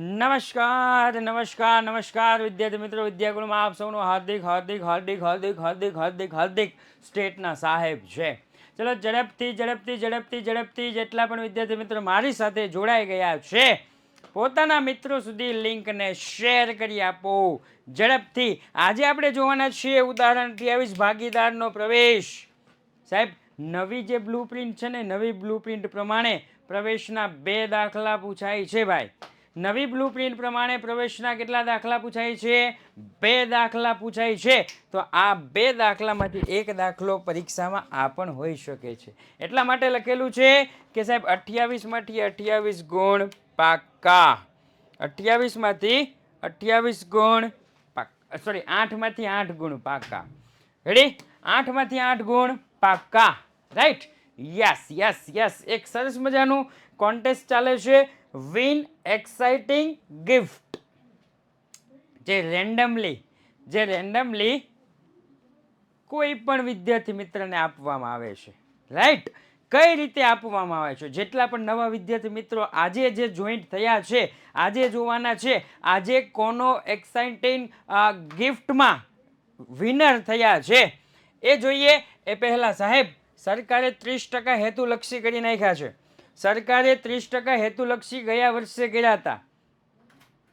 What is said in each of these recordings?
નમસ્કાર નમસ્કાર નમસ્કાર વિદ્યાર્થી મિત્રો, વિદ્યાગુરુમાં આપ સૌનું હાર્દિક હાર્દિક હાર્દિક હાર્દિક હાર્દિક હાર્દિક હાર્દિક સ્ટેટના સાહેબ છે. ચલો ઝડપથી ઝડપથી ઝડપથી ઝડપથી જેટલા પણ વિદ્યાર્થી મિત્રો મારી સાથે જોડાઈ ગયા છે પોતાના મિત્રો સુધી લિંકને શેર કરી આપો ઝડપથી. આજે આપણે જોવાના છીએ ઉદાહરણ 23 ભાગીદારનો પ્રવેશ. સાહેબ નવી જે બ્લુપ્રિન્ટ છે ને, નવી બ્લુપ્રિન્ટ પ્રમાણે પ્રવેશના 2 દાખલા પૂછાય છે ભાઈ. નવી બ્લુપ્રિન્ટ પ્રમાણે પ્રવેશના કેટલા દાખલા પૂછાય છે? 2 દાખલા પૂછાય છે. તો આ 2 દાખલામાંથી એક દાખલો પરીક્ષામાં આ પણ હોઈ શકે છે. એટલા માટે લખેલું છે કે સાહેબ 28 માંથી 28 ગુણ પાક્કા. 28 માંથી 28 ગુણ પાક્કા, સોરી 8 માંથી 8 ગુણ પાક્કા. રેડી? 8 માંથી 8 ગુણ પાક્કા. રાઈટ? Yes yes yes. એક સરસ મજાનું કોન્ટેસ્ટ ચાલે છે, વિન એક્સાઇટિંગ ગિફ્ટ, જે રેન્ડમલી કોઈ પણ વિદ્યાર્થી મિત્રને આપવામાં આવે છે. રાઈટ? કઈ રીતે આપવામાં આવે છે? જેટલા પણ નવા વિદ્યાર્થી મિત્રો આજે જે જોઈન્ટ થયા છે, આજે જોવાના છે આજે કોનો એક્સાઇટિંગ ગિફ્ટમાં વિનર થયા છે એ જોઈએ. એ પહેલા સાહેબ સરકારે 30% હેતુલક્ષી કરી નાખ્યા છે. સરકારે 30% હેતુલક્ષી ગયા વર્ષે કર્યા હતા.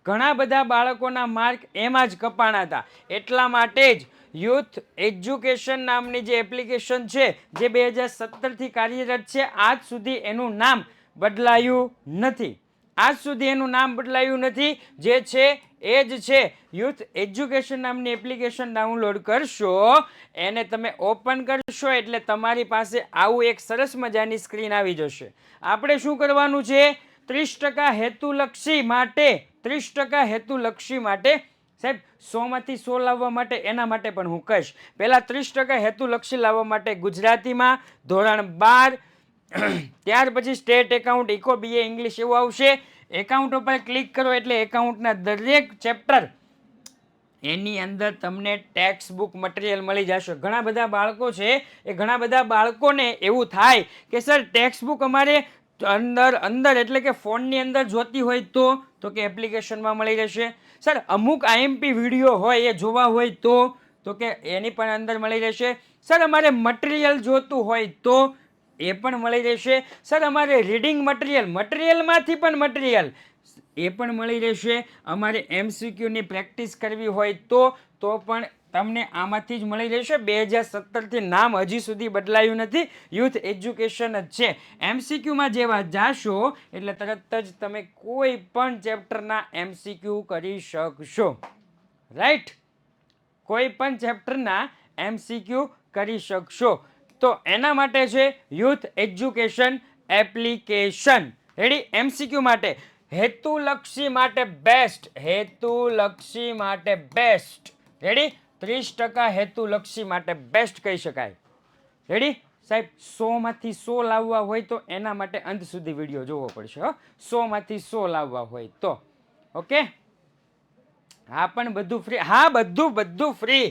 ઘણા બધા બાળકોના માર્ક એમાં જ કપાણા હતા. એટલા માટે જ યુથ એજ્યુકેશન નામની જે એપ્લિકેશન છે, જે 2017 થી કાર્યરત છે, આજ સુધી એનું નામ બદલાયું નથી. આજ સુધી એનું નામ બદલાયું નથી. જે છે એ જ છે. યુથ એજ્યુકેશન નામની એપ્લિકેશન ડાઉનલોડ કરશો, એને તમે ઓપન કરશો એટલે તમારી પાસે આવું એક સરસ મજાની સ્ક્રીન આવી જશે. આપણે શું કરવાનું છે? 30% હેતુલક્ષી માટે 30% હેતુલક્ષી માટે સાહેબ 100 માંથી 100 લાવવા માટે એના માટે પણ હું કહીશ. પહેલા 30% હેતુલક્ષી લાવવા માટે ગુજરાતીમાં ધોરણ 12, ત્યાર પછી state account, eco, B A English એવું આવશે. એકાઉન્ટ ઉપર ક્લિક કરો એટલે એકાઉન્ટના દરેક ચેપ્ટર એની અંદર તમને ટેક્સ્ટ બુક મટીરિયલ મળી જશે. ઘણા બધા બાળકો છે, એ ઘણા બધા બાળકોને એવું થાય કે સર ટેક્સ્ટ બુક અમારે અંદર એટલે કે ફોનની અંદર જોતી હોય તો કે એપ્લિકેશનમાં મળી રહેશે. સર અમુક આઈએમપી વિડીયો હોય એ જોવા હોય તો કે એની પણ અંદર મળી રહેશે. સર અમારે મટીરિયલ જોતું હોય તો એ પણ મળી રહેશે. સર અમારે રીડિંગ મટીરિયલમાંથી પણ મટીરિયલ એ પણ મળી રહેશે. અમારે એમસીક્યુની પ્રેક્ટિસ કરવી હોય તો પણ તમને આમાંથી જ મળી રહેશે. 2017 થી નામ હજી સુધી બદલાયું નથી, યુથ એજ્યુકેશન જ છે. એમસીક્યુમાં જેવા જાશો એટલે તરત જ તમે કોઈ પણ ચેપ્ટરના એમસીક્યુ કરી શકશો. રાઈટ? કોઈ પણ ચેપ્ટરના એમસીક્યુ કરી શકશો. તો એના માટે છે youth education application. Ready? MCQ માટે હેતુલક્ષી માટે બેસ્ટ, હેતુલક્ષી માટે બેસ્ટ. રેડી? 30% હેતુલક્ષી માટે બેસ્ટ કહી શકાય. રેડી? સાહેબ 100 માંથી 100 લાવવા હોય તો એના માટે અંત સુધી વિડીયો જોવો પડશે. 100 માંથી 100 લાવવા હોય તો. ઓકે? હા પણ બધું ફ્રી. હા બધું ફ્રી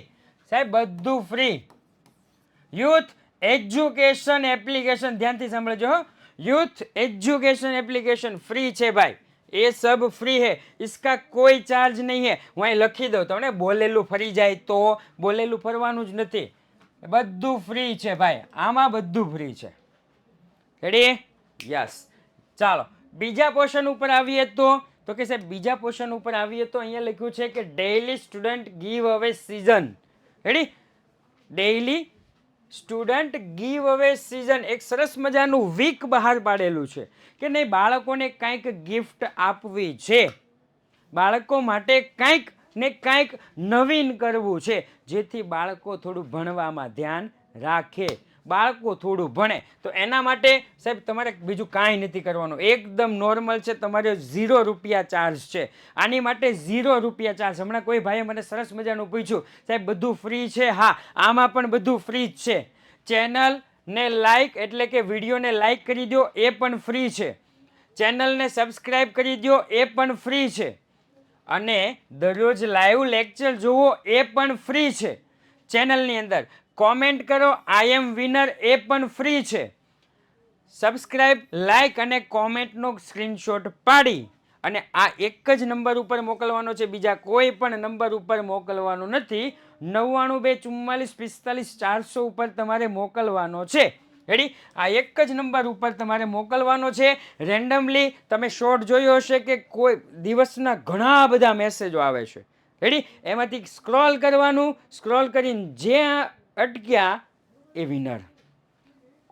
સાહેબ, બધું ફ્રી. યુથ એજ્યુકેશન એપ્લિકેશન ધ્યાનથી સાંભળજો. यूथ एजुकेशन एप्लीकेशन फ्री है भाई, ये सब फ्री है, इसका कोई चार्ज नहीं है. હું અહીં લખી દઉં તમને, બોલેલું ફરી જાય તો બોલેલું ફરવાનું જ નથી, બધું ફ્રી છે ભાઈ. આમાં બધું ફ્રી છે. રેડી? યસ. ચાલો બીજા પોર્શન ઉપર આવીએ તો કે સાહેબ બીજા પોર્શન ઉપર આવીએ તો અહીંયા લખ્યું છે કે ડેઈલી સ્ટુડન્ટ ગીવ અવે season. Ready? Daily student give અવે સીઝન એક સરસ મજાનું વીક બહાર પાડેલું છે કે નહીં, બાળકોને કંઈક ગિફ્ટ આપવી છે, બાળકો માટે કંઈક ને કંઈક નવીન કરવું છે, જેથી બાળકો થોડું ભણવામાં ધ્યાન રાખે, બાળકો થોડું ભણે. તો એના માટે સાહેબ તમારે બીજું કાંઈ નથી કરવાનું, એકદમ નોર્મલ છે. તમારે 0 રૂપિયા ચાર્જ છે આની માટે, 0 રૂપિયા ચાર્જ. હમણાં કોઈ ભાઈએ મને સરસ મજાનું પૂછ્યું સાહેબ બધું ફ્રી છે. હા, આમાં પણ બધું ફ્રી જ છે. ચેનલને લાઈક એટલે કે વિડીયોને લાઈક કરી દો એ પણ ફ્રી છે. ચેનલને સબસ્ક્રાઈબ કરી દો એ પણ ફ્રી છે. અને દરરોજ લાઈવ લેક્ચર જુઓ એ પણ ફ્રી છે. ચેનલની અંદર કોમેન્ટ કરો આઈ એમ વિનર એ પણ ફ્રી છે. સબસ્ક્રાઇબ, લાઈક અને કોમેન્ટનો સ્ક્રીનશોટ પાડી અને આ એક જ નંબર ઉપર મોકલવાનો છે, બીજા કોઈ પણ નંબર ઉપર મોકલવાનો નથી. 992445 ઉપર તમારે મોકલવાનો છે. રેડી? આ એક જ નંબર ઉપર તમારે મોકલવાનો છે. રેન્ડમલી તમે શોર્ટ જોયો હશે કે કોઈ દિવસના ઘણા બધા મેસેજો આવે છે. રેડી? એમાંથી સ્ક્રોલ કરવાનું, સ્ક્રોલ કરીને જ્યાં અટક્યા એ વિનર.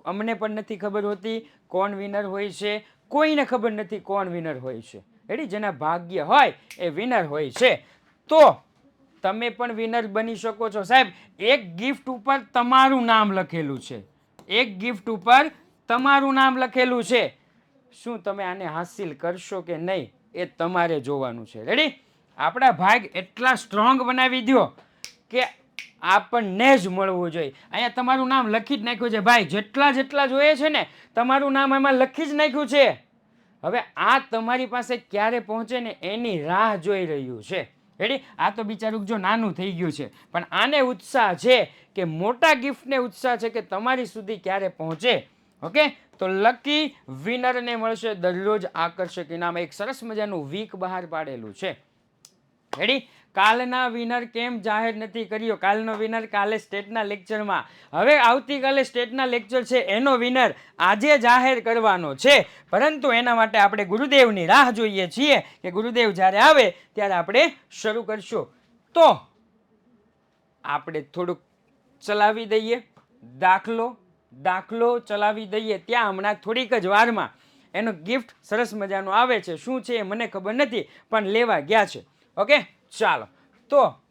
અમને પણ નથી ખબર હોતી કોણ વિનર હોય છે, કોઈને ખબર નથી કોણ વિનર હોય છે. રેડી? જેના ભાગ્ય હોય એ વિનર હોય છે. તો તમે પણ વિનર બની શકો છો. સાહેબ, એક ગિફ્ટ ઉપર તમારું નામ લખેલું છે. એક ગિફ્ટ ઉપર તમારું નામ લખેલું છે. શું તમે આને હાસિલ કરશો કે નહીં એ તમારે જોવાનું છે. રેડી? આપણા ભાગ એટલા સ્ટ્રોંગ બનાવી દો કે આપણને જ મળવું જોઈએ. અહીંયા તમારું નામ લખી જ નાખ્યું છે ભાઈ. જેટલા જોઈએ છે ને તમારું નામ એમાં લખી જ નાખ્યું છે. હવે આ તમારી પાસે ક્યારે પહોંચે ને એની રાહ જોઈ રહ્યું છે. રેડી? આ તો બિચારું જો નાનું થઈ ગયું છે, પણ આને ઉત્સાહ છે કે મોટા ગિફ્ટને ઉત્સાહ છે કે તમારી સુધી ક્યારે પહોંચે. ઓકે, તો લકી વિનરને મળશે દરરોજ આકર્ષક ઇનામ. એક સરસ મજાનું વીક બહાર પાડેલું છે. રેડી? કાલના વિનર કેમ જાહેર નથી કર્યો? કાલનો વિનર કાલે સ્ટેટના લેક્ચરમાં. હવે આવતીકાલે સ્ટેટના લેક્ચર છે, એનો વિનર આજે જાહેર કરવાનો છે. પરંતુ એના માટે આપણે ગુરુદેવની રાહ જોઈએ છીએ કે ગુરુદેવ જ્યારે આવે ત્યારે આપણે શરૂ કરશું. તો આપણે થોડુંક ચલાવી દઈએ દાખલો ચલાવી દઈએ. ત્યાં હમણાં થોડીક જ વારમાં એનો ગિફ્ટ સરસ મજાનો આવે છે. શું છે એ મને ખબર નથી, પણ લેવા ગયા છે. ઓકે, ચાલો.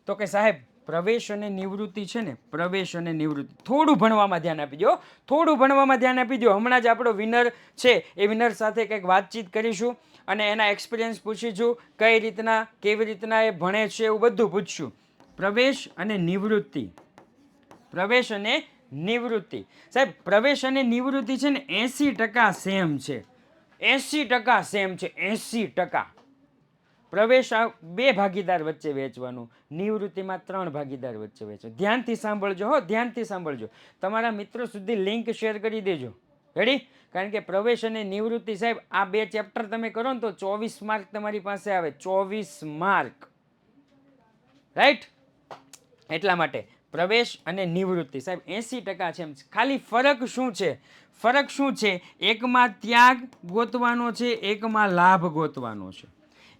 તો કે સાહેબ પ્રવેશ અને નિવૃત્તિ છે ને, પ્રવેશ અને નિવૃત્તિ થોડું ભણવામાં ધ્યાન આપી દો. થોડું ભણવામાં ધ્યાન આપી દો. હમણાં જ આપણો વિનર છે એ વિનર સાથે કંઈક વાતચીત કરીશું અને એના એક્સપિરિયન્સ પૂછીશું, કઈ રીતના કેવી રીતના એ ભણે છે એવું બધું પૂછશું. પ્રવેશ અને નિવૃત્તિ. પ્રવેશ અને નિવૃત્તિ. સાહેબ, પ્રવેશ અને નિવૃત્તિ છે ને 80% સેમ છે. 80% સેમ છે. 80%. પ્રવેશ બે ભાગીદાર વચ્ચે વેચવાનું, નિવૃત્તિમાં 3 ભાગીદાર વચ્ચે વેચવાનું. ધ્યાનથી સાંભળજો હો, ધ્યાનથી સાંભળજો. તમારા મિત્રો સુધી લિંક શેર કરી દેજો. રેડી? કારણ કે પ્રવેશ અને નિવૃત્તિ સાહેબ આ બે ચેપ્ટર તમે કરો ને તો 24 માર્ક તમારી પાસે આવે. 24 માર્ક. રાઈટ? એટલા માટે પ્રવેશ અને નિવૃત્તિ સાહેબ 80% છે. ખાલી ફરક શું છે? ફરક શું છે? એકમાં ત્યાગ ગોતવાનો છે, એકમાં લાભ ગોતવાનો છે.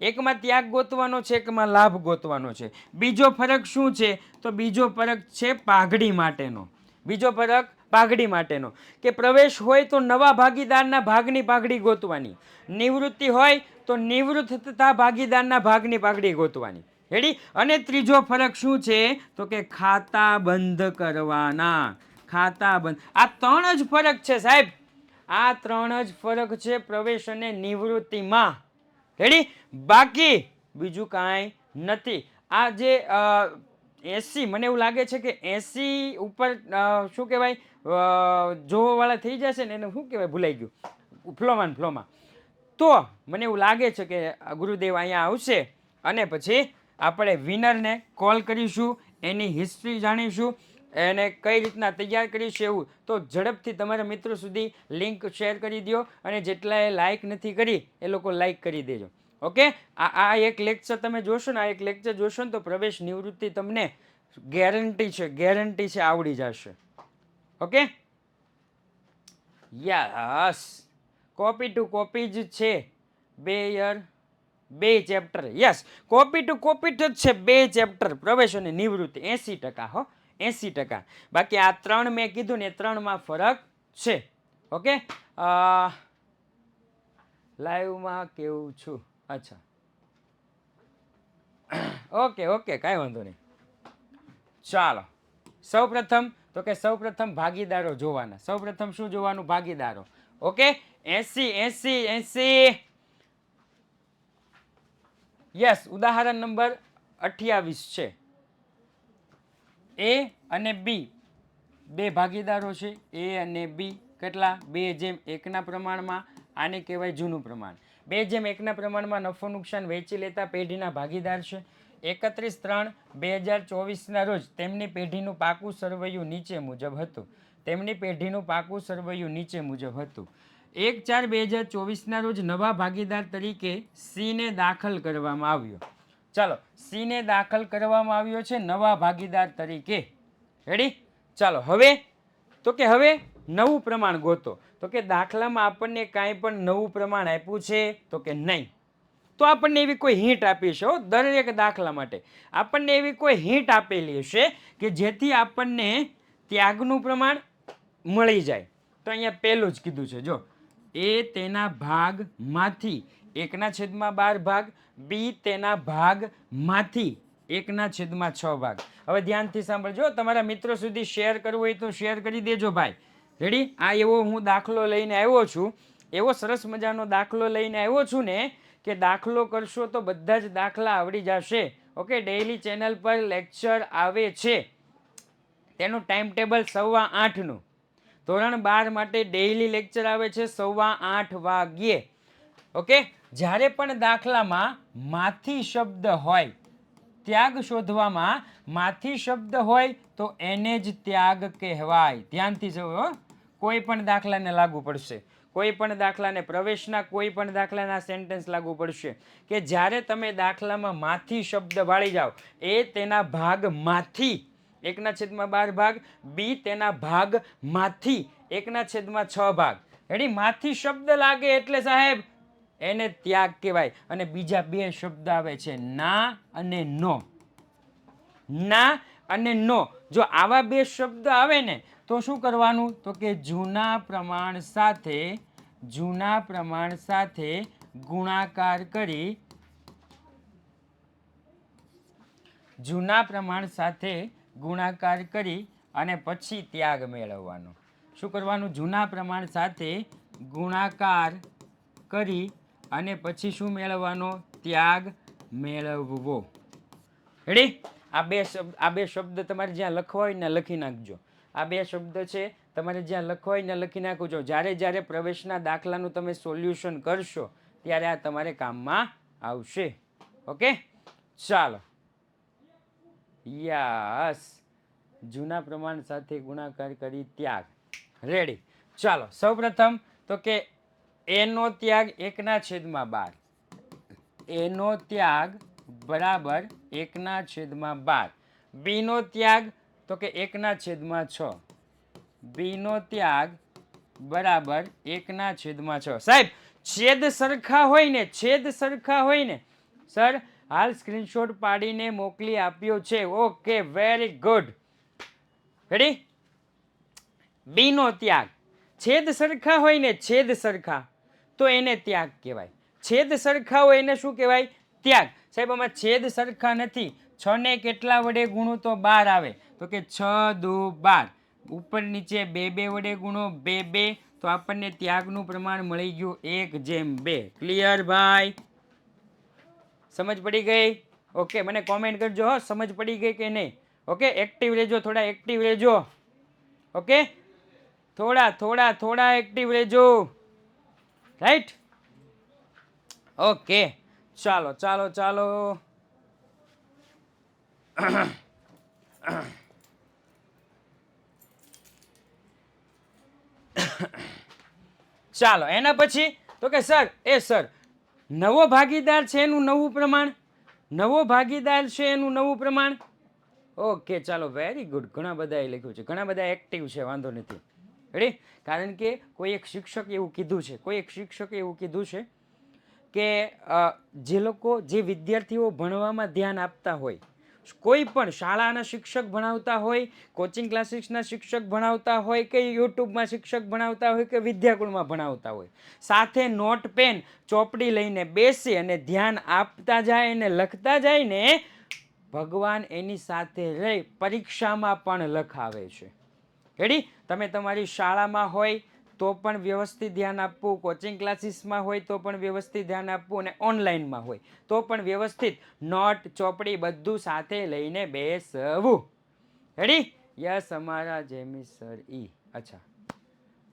એકમાં ત્યાગ ગોતવાનો છે, એકમાં લાભ ગોતવાનો છે. બીજો ફરક શું છે? તો બીજો ફરક છે પાઘડી માટેનો. બીજો ફરક પાઘડી માટેનો કે પ્રવેશ હોય તો નવા ભાગીદારના ભાગની પાઘડી ગોતવાની, નિવૃત્તિ હોય તો નિવૃત્ત થતા ભાગીદારના ભાગની પાઘડી ગોતવાની. રેડી? અને ત્રીજો ફરક શું છે? તો કે ખાતા બંધ કરવાના. ખાતા બંધ. આ 3 જ ફરક છે સાહેબ. આ 3 જ ફરક છે પ્રવેશ અને નિવૃત્તિમાં. રેડી? બાકી બીજું કાંઈ નથી. આ જે 80 મને એવું લાગે છે કે 80 ઉપર શું કહેવાય જોવાવાળા થઈ જશે ને એને શું કહેવાય ભૂલાઈ ગયું, ફ્લોમાં. તો મને એવું લાગે છે કે ગુરુદેવ અહીંયા આવશે અને પછી આપણે વિનરને કોલ કરીશું, એની હિસ્ટ્રી જાણીશું, એને કઈ રીતના તૈયાર કરીશું એવું. તો ઝડપથી તમારા મિત્રો સુધી લિંક શેર કરી દો અને જેટલાએ લાઇક નથી કરી એ લોકો લાઇક કરી દેજો. ઓકે, આ એક લેક્ચર તમે જોશો ને, આ એક લેક્ચર જોશો ને તો પ્રવેશ નિવૃત્તિ તમને ગેરંટી છે આવડી જશે. Okay, yes, copy to copy જ છે. 2 year 2 chapter. Yes, copy to copy જ છે 2 ચેપ્ટર પ્રવેશ અને નિવૃત્તિ. 80% હો, 80%. બાકી આ 3 મેં કીધું ને એ 3માં ફરક છે. ઓકે, લાઈવમાં કેવું છું? અચ્છા, ઓકે, કાંઈ વાંધો નહીં. ચાલો, સૌપ્રથમ ભાગીદારો જોવાના. સૌપ્રથમ શું જોવાનું? ભાગીદારો. ઓકે, 80. યસ, ઉદાહરણ નંબર 28 છે. એ અને બી બે ભાગીદારો છે. એ અને બી કેટલા? 2:1 પ્રમાણમાં. આને કહેવાય જૂનું પ્રમાણ. 2:1 પ્રમાણમાં નફો નુકસાન વેચી લેતા પેઢીના ભાગીદાર છે. 31/3/2024 રોજ તેમની પેઢીનું પાકું સરવૈયું નીચે મુજબ હતું. 1/4/2024 રોજ નવા ભાગીદાર તરીકે સી ને દાખલ કરવામાં આવ્યો. ચાલો, સી ને દાખલ કરવામાં આવ્યો છે નવા ભાગીદાર તરીકે. રેડી? ચાલો હવે તો કે હવે નવું પ્રમાણ ગોતો. તો કે દાખલામાં આપણને કાંઈ પણ નવું પ્રમાણ આપ્યું છે તો કે નહીં. તો આપણને એવી કોઈ હિન્ટ આપી છે દરેક દાખલા માટે આપણને એવી કોઈ હિન્ટ આપેલી હશે કે જેથી આપણને ત્યાગનું પ્રમાણ મળી જાય. તો અહીંયા પહેલું જ કીધું છે જો, એ તેના ભાગમાંથી 1/12 ભાગ, બી તેના ભાગમાંથી 1/6 ભાગ. હવે ધ્યાનથી સાંભળજો, તમારા મિત્રો સુધી શેર કરવું હોય તો શેર કરી દેજો ભાઈ. રેડી? આ એવો હું દાખલો લઈને આવ્યો છું, એવો સરસ મજાનો દાખલો લઈને આવ્યો છું ને કે દાખલો કરશો તો બધા જ દાખલા આવડી જશે. ઓકે, ડેઈલી ચેનલ પર લેક્ચર આવે છે, તેનું ટાઈમ ટેબલ 8:15નું. ધોરણ 12 માટે ડેઈલી લેક્ચર આવે છે 8:15 વાગ્યે. ઓકે, જ્યારે પણ દાખલામાં માથી શબ્દ હોય, ત્યાગ શોધવામાં માથી શબ્દ હોય તો એને જ ત્યાગ કહેવાય. ધ્યાનથી જોવો, કોઈ પણ દાખલાને લાગુ પડશે, કોઈ પણ દાખલાને પ્રવેશના કોઈ પણ દાખલાના સેન્ટેન્સ લાગુ પડશે કે જ્યારે તમે દાખલામાં માથી શબ્દ વાળી જાઓ, એ તેના ભાગમાંથી 1/12 ભાગ, બી તેના ભાગમાંથી 1/6 ભાગ. રેડી? માથી શબ્દ લાગે એટલે સાહેબ એને ત્યાગ કહેવાય. અને બીજા બે શબ્દ આવે છે ના અને નો. ના અને નો, જો આવા બે શબ્દ આવે ને તો શું કરવાનું? તો કે જૂના પ્રમાણ સાથે ગુણાકાર કરી, જૂના પ્રમાણ સાથે ગુણાકાર કરી અને પછી ત્યાગ મેળવવાનો. શું કરવાનું? જૂના પ્રમાણ સાથે ગુણાકાર કરી અને પછી શું મેળવવાનો? ત્યાગ મેળવવો. રેડી? આ બે શબ્દ તમારે જ્યાં લખવા હોય ને લખી નાખજો. આ બે શબ્દ છે તમારે જ્યાં લખવા હોય ને લખી નાખજો. જ્યારે પ્રવેશના દાખલાનું તમે સોલ્યુશન કરશો ત્યારે આ તમારે કામમાં આવશે. ઓકે, ચાલો. યસ, જૂના પ્રમાણ સાથે ગુણાકાર કરી ત્યાગ. રેડી? ચાલો, સૌપ્રથમ તો કે એનો ત્યાગ 1/12, એનો ત્યાગ બરાબર 1/12. બીનો ત્યાગ તો કે 1/6, બીનો ત્યાગ બરાબર 1/6. સાહેબ છેદ સરખા હોય ને સર હાલ સ્ક્રીનશોટ પાડીને મોકલી આપ્યો છે. Okay, very good. રેડી? બીનો ત્યાગ, છેદ સરખા હોય ને, છેદ સરખા, તો એને ત્યાગ કહેવાય. છેદ સરખા હોય એને શું કહેવાય? ત્યાગ. સાહેબ આમાં છેદ સરખા નથી. 6 ને કેટલા વડે ગુણું તો 12 આવે? તો કે 6 દુ 12. ઉપર નીચે 2 વડે ગુણો, 2 તો આપણને ત્યાગનું પ્રમાણ મળી ગયું 1/2. ક્લિયર ભાઈ? સમજ પડી ગઈ? ઓકે, મને કોમેન્ટ કરજો હો, સમજ પડી ગઈ કે નહીં. ઓકે, એક્ટિવ રહેજો, થોડા એક્ટિવ રહેજો. ઓકે, થોડા એક્ટિવ રહેજો. રાઈટ? ઓકે, ચાલો. ચાલો, એના પછી તો કે સર નવો ભાગીદાર છે એનું નવું પ્રમાણ, નવો ભાગીદાર છે એનું નવું પ્રમાણ. ઓકે, ચાલો, વેરી ગુડ. ઘણા બધાએ લખ્યું છે, ઘણા બધા એક્ટિવ છે, વાંધો નથી. રેડી? કારણ કે કોઈ એક શિક્ષકે એવું કીધું છે કે જે વિદ્યાર્થીઓ ભણવામાં ધ્યાન આપતા હોય, કોઈ પણ શાળાના શિક્ષક ભણાવતા હોય, કોચિંગ ક્લાસીસના શિક્ષક ભણાવતા હોય કે યુટ્યુબમાં શિક્ષક ભણાવતા હોય કે વિદ્યાકુળમાં ભણાવતા હોય, સાથે નોટ પેન ચોપડી લઈને બેસી અને ધ્યાન આપતા જાય અને લખતા જાય ને, ભગવાન એની સાથે રહી પરીક્ષામાં પણ લખાવે છે. રેડી? તમે તમારી શાળામાં હોય તો પણ વ્યવસ્થિત ધ્યાન આપવું, કોચિંગ ક્લાસીસમાં હોય તો પણ વ્યવસ્થિત ધ્યાન આપવું, અને ઓનલાઈનમાં હોય તો પણ વ્યવસ્થિત નોટ ચોપડી બધું સાથે લઈને બેસવું. રેડી? યસ અમારા જેમી સર ઈ. અચ્છા,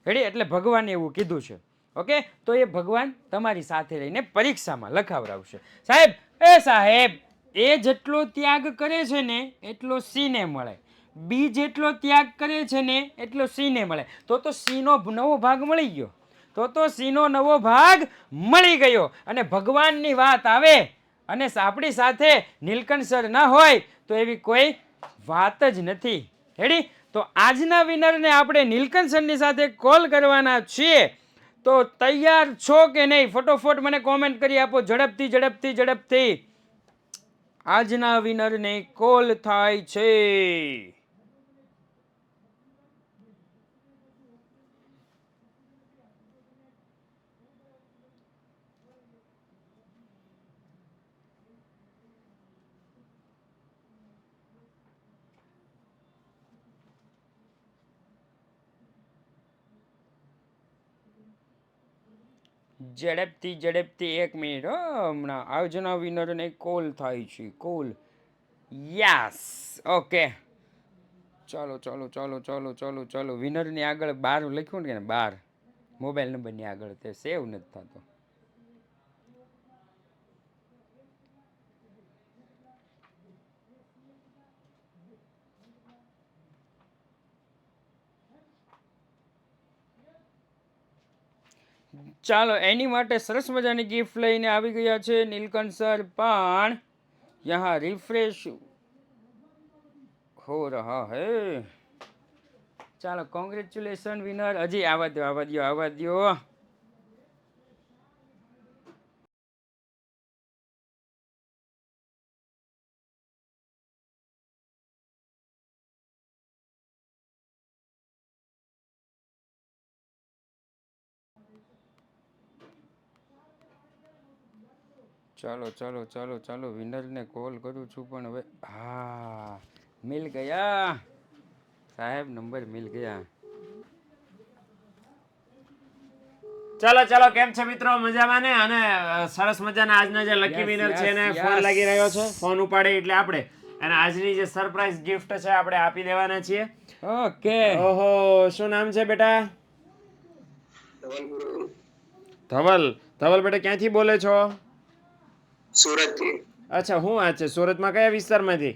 રેડી? એટલે ભગવાને એવું કીધું છે. ઓકે, તો એ ભગવાન તમારી સાથે રહીને પરીક્ષામાં લખાવડાવશે. સાહેબ એ જેટલો ત્યાગ કરે છે ને એટલો સીને મળે, બી જેટલો ત્યાગ કરે છે ને એટલો સીને મળે, તો સીનો નવો ભાગ મળી ગયો. તો સીનો નવો ભાગ મળી ગયો. અને ભગવાનની વાત આવે અને આપણી સાથે નીલકંઠ સર ના હોય તો એવી કોઈ વાત જ નથી. રેડી? તો આજના વિનરને આપણે નીલકંઠ સરની સાથે કોલ કરવાના છીએ. તો તૈયાર છો કે નહીં? ફટોફટ મને કોમેન્ટ કરી આપો, ઝડપથી ઝડપથી ઝડપથી. આજના વિનરને કોલ થાય છે. ઝડપથી ઝડપથી 1 મિનિટ. હમણાં આજના વિનરને કોલ થાય છે. કોલ. યસ. ઓકે. ચાલો ચાલો ચાલો ચાલો ચાલો ચાલો. વિનરની આગળ 12 લખ્યું ને, 12 મોબાઈલ નંબરની આગળ, તે સેવ નથી થતો. ચાલો, એની માટે સરસ મજાની ગિફ્ટ લઈને આવી ગયા છે નીલકંઠ સર. પણ યહાં રિફ્રેશ હો રહા હે. ચાલો, કોંગ્રેચ્યુલેશન વિનર. હજી આવા દો આવા દો આવા દો. ચાલો ચાલો ચાલો ચાલો, વિનરને કોલ કરું છું પણ હવે. હા, મિલ ગયા સાહેબ, નંબર મિલ ગયા. ચાલો ચાલો, કેમ છે મિત્રો? મજામાં ને? અને સરસ મજાના આજના જે લકી વિનર છે એને ફોન લાગી રહ્યો છે. ફોન ઉપાડે એટલે આપણે અને આજની જે સરપ્રાઈઝ ગિફ્ટ છે આપણે આપી દેવાના છીએ. ઓકે. ઓહો, શું નામ છે બેટા? ધવલ. ધવલ બેટા, ક્યાંથી બોલે છો? સુરતથી. અચ્છા, હું વાત છે? સુરતમાં કયા વિસ્તારમાંથી?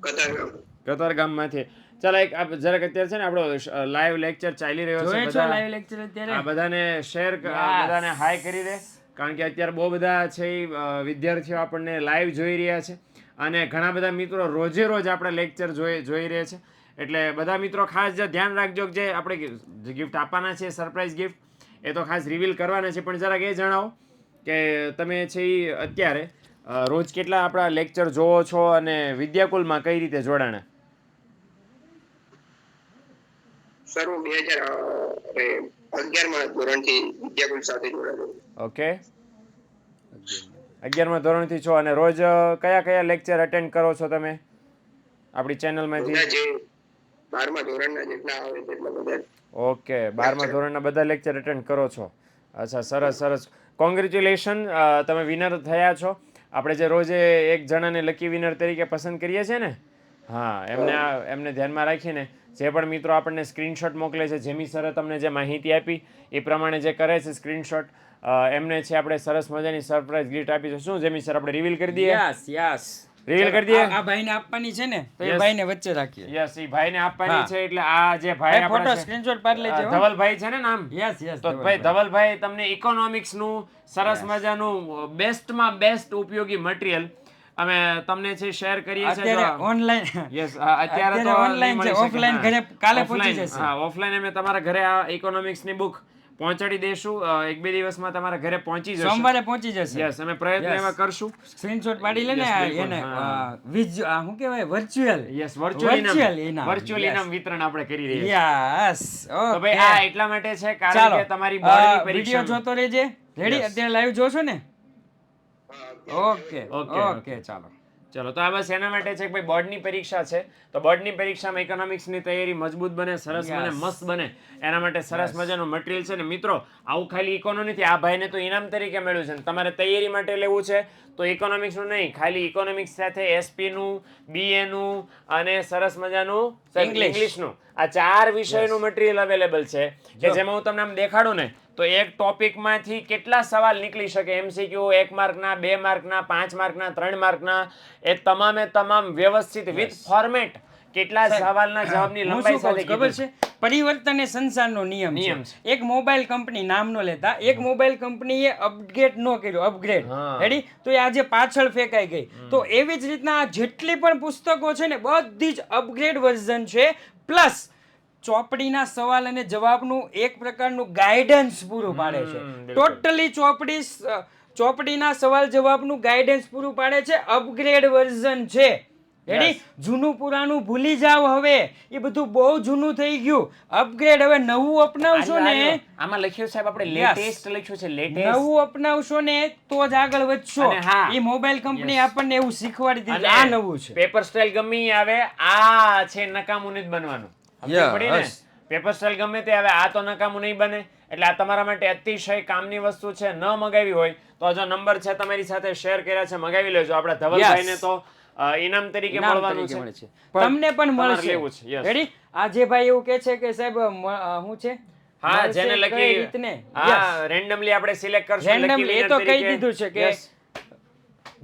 કતારગામ. કતારગામમાંથી. ચાલો, એક જરાક અત્યારે છે ને આપણો લાઈવ લેક્ચર ચાલી રહ્યો છે. જોયે છો લાઈવ લેક્ચર આ અત્યારે? બધાને શેર, બધાને હાય કરી દે. કારણ કે અત્યારે બહુ બધા છે વિદ્યાર્થીઓ આપણને લાઈવ જોઈ રહ્યા છે અને ઘણા બધા મિત્રો રોજે રોજ આપણે લેક્ચર જોઈ રહ્યા છે. એટલે બધા મિત્રો ખાસ ધ્યાન રાખજો કે જે આપણે ગિફ્ટ આપવાના છે, સરપ્રાઈઝ ગિફ્ટ, એ તો ખાસ રિવીલ કરવાના છે. પણ જરાક એ જણાવો કે તમે છે એ અત્યારે રોજ કેટલા આપણા લેક્ચર જોવો છો અને વિદ્યાકુલમાં કઈ રીતે જોડાણા? સર, હું 2011માં ધોરણથી વિદ્યાકુલ સાથે જોડાયો. ઓકે, 11મા ધોરણથી છો અને રોજ કયા કયા લેક્ચર અટેન્ડ કરો છો તમે આપણી ચેનલમાંથી? બધા જે 12મા ધોરણના જેટલા આવે તેટલા બધા. ઓકે, 12મા ધોરણના બધા લેક્ચર અટેન્ડ કરો છો. અચ્છા, સરસ સરસ. કોંગ્રેચ્યુલેશન, તમે વિનર થયા છો. આપણે જે રોજ એક જણાને લકી વિનર તરીકે પસંદ કરીએ છીએ ને, હા, એમને ધ્યાનમાં રાખીને જે પણ મિત્રો આપણને સ્ક્રીનશોટ મોકલે છે, જેમી સરે તમને જે માહિતી આપી એ પ્રમાણે જે કરે છે સ્ક્રીનશોટ, એમને છે આપણે સરસ મજાની સરપ્રાઈઝ ગિફ્ટ આપી છે. શું જેમી સર, આપણે રિવીલ કરી દઈએ? Yes yes. રિવીલ કરી દઈએ. આ ભાઈને આપવાની છે ને, તો એ Yes. ભાઈને વચ્ચે રાખીએ. યસ, એ ભાઈને આપવાની હા. છે. એટલે આ જે ભાઈ ફોટો આપણા છે, સ્ક્રીનશોટ પાડી લેજો. ધવલભાઈ છે ને નામ? Yes yes. તો ભાઈ ધવલભાઈ તમને ઇકોનોમિક્સ નું સરસ મજાનું બેસ્ટમાં બેસ્ટ ઉપયોગી મટીરિયલ અમે તમને છે શેર કરીએ છીએ. અત્યારે ઓનલાઈન. યસ, અત્યારે તો ઓનલાઈન છે, ઓફલાઈન ઘરે કાલે પહોંચી જશે. હા, ઓફલાઈન અમે તમારા ઘરે આ ઇકોનોમિક્સ ની બુક પહોંચાડી દેશું. 1-2 દિવસમાં તમારા ઘરે પહોંચી જશે. સોમવારે પહોંચી જશે. યસ, અમે પ્રયત્ન Yes. એવા કરશું. સ્ક્રીનશોટ પાડી લે ને Yes, બિલકુલ, એને હા. શું કહેવાય, વર્ચ્યુઅલ. યસ, Virtual વર્ચ્યુઅલ ઇનામ. Virtual Yes. ઇનામ વિતરણ આપણે કરી રહ્યા છીએ. યસ. તો ભાઈ આ એટલા માટે છે કારણ ચાલો, કે તમારી બોર્ડની વિડિયો પરીક્ષા. જોતો રહેજે. રેડી? Yes. અત્યારે લાઈવ જોશો ને? ઓકે Okay, ઓકે, ચાલો. ચલો, તો આ બસ એના માટે છે કે ભાઈ બોર્ડની પરીક્ષા છે, તો બોર્ડની પરીક્ષામાં ઇકોનોમિક્સની તૈયારી મજબૂત બને, સરસ બને, Yes. મસ્ત બને, એના માટે સરસ મજાનું મટીરિયલ છે ને મિત્રો. આવું ખાલી ઇકોનો નથી, આ ભાઈને તો ઇનામ તરીકે મળ્યું છે ને તમારે તૈયારી માટે લેવું છે તો ઇકોનોમિક્સનું નહીં, ખાલી ઇકોનોમિક્સ સાથે એસપી નું, બીએ નું અને સરસ મજાનું ઇંગ્લિશનું, આ 4 વિષયનું મટીરિયલ અવેલેબલ છે કે જેમાં હું તમને આમ દેખાડું ને તો એક ટોપિકમાંથી કેટલા સવાલ નીકળી શકે. એમસીક્યુ 1 માર્કના, 2 માર્કના, 5 માર્કના, 3 માર્કના, એ તમામે તમામ વ્યવસ્થિત વિથ ફોર્મેટ કેટલા સવાલના જવાબની હું લંબાઈ શું કહું સાથે છું ખબર છે? પરિવર્તન એ સંસારનો નિયમ નિયમ છે. એક મોબાઈલ કંપની નામ નો લેતા, એક મોબાઈલ કંપનીએ અપગ્રેડ નો કર્યો, અપગ્રેડ હા. રેડી, તો એ આજે પાછળ ફેંકાઈ ગઈ. તો એવી જ રીતના આ જેટલી પણ પુસ્તકો છે ને બધી જ અપગ્રેડ વર્ઝન છે, પ્લસ ચોપડીના સવાલ અને જવાબનું એક પ્રકારનું ગાઈડન્સ પૂરું પાડે છે. બિલકુલ. ટોટલી ચોપડીના સવાલ જવાબનું ગાઈડન્સ પૂરું પાડે છે. અપગ્રેડ વર્ઝન છે. રેડી? Yes. જૂનું પુરાણું ભૂલી જાવ, હવે એ બધું બહુ જૂનું થઈ ગયું. અપગ્રેડ હવે નવું અપનાવશો ને, આમાં લખ્યું સાહેબ આપણે Yes. લેટેસ્ટ લખ્યું છે, લેટેસ્ટ. નવું અપનાવશો ને તો જ આગળ વધશો. અને હા. એ મોબાઈલ કંપની આપણને એવું શીખવાડી દીધું, અને આ નવું છે. પેપર સ્ટાઇલ ગમે ઈ આવે, આ છે નકામું નથી બનવાનું. સમજ પડી ને? Yes. પેપર સ્ટાઇલ ગમે તે આવે, આ તો નકામું નહીં બને. એટલે આ તમારા માટે અતિશય કામની વસ્તુ છે. ન મગાવી હોય તો જો નંબર છે તમારી સાથે શેર કર્યા છે, મગાવી લેજો. આપણા ધવલભાઈને તો ઇનામ તરીકે ઇનામ મળવાનું તરીકે છે. મળે છે. તમને પણ તમારે મળશે. લેવું છે. Yes. રેડી? આજે ભાઈ એવું કે છે કે સાહેબ શું છે? હા, મળશે જેને કઈ લખી રીતને? હા, રેન્ડમલી આપણે સિલેક્ટ કરશું. Randomly, lucky એ તો winner કહી તરીકે. દીધું છે કે Yes.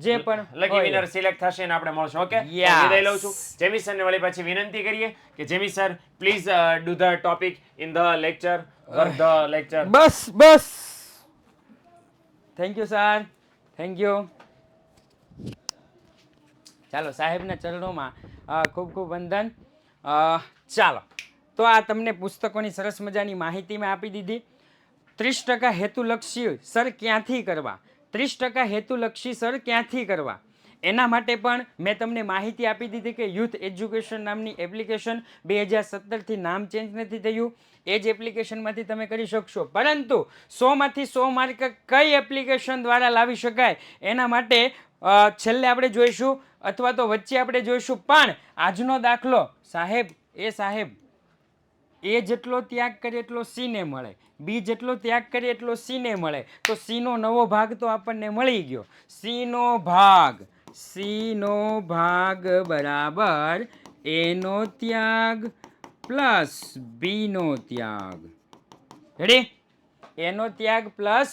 જે પણ લકી હોય. વિનર સિલેક્ટ થશે અને આપણે મળશું. Okay, Yes. વિદાય લઉં છું. જેમી સરને વળી પાછી વિનંતી કરીએ કે Jamie sir please do the topic in the lecture, work the lecture. Bus thank you sir, thank you. ચાલો, સાહેબના ચરણોમાં ખૂબ ખૂબ વંદન. ચાલો, તો આ તમને પુસ્તકોની સરસ મજાની માહિતી મેં આપી દીધી. 30% હેતુલક્ષી સર ક્યાંથી કરવા, 30% હેતુલક્ષી સર ક્યાંથી કરવા, એના માટે પણ મેં તમને માહિતી આપી દીધી કે યુથ એજ્યુકેશન નામની એપ્લિકેશન 2017થી નામ ચેન્જ નથી થયું. એ જ એપ્લિકેશનમાંથી તમે કરી શકશો. પરંતુ 100માંથી 100 માર્ક કઈ એપ્લિકેશન દ્વારા લાવી શકાય એના માટે છેલ્લે આપણે જોઈશું, અથવા તો વચ્ચે આપણે જોઈશું. પણ આજનો દાખલો સાહેબ, એ જેટલો ત્યાગ કરે એટલો સી ને મળે, બી જેટલો ત્યાગ કરે એટલો સી ને મળે. તો સી નો નવો ભાગ તો આપણને મળી ગયો. સી નો ભાગ બરાબર એ નો ત્યાગ પ્લસ બી નો ત્યાગ. રેડી? એ નો ત્યાગ પ્લસ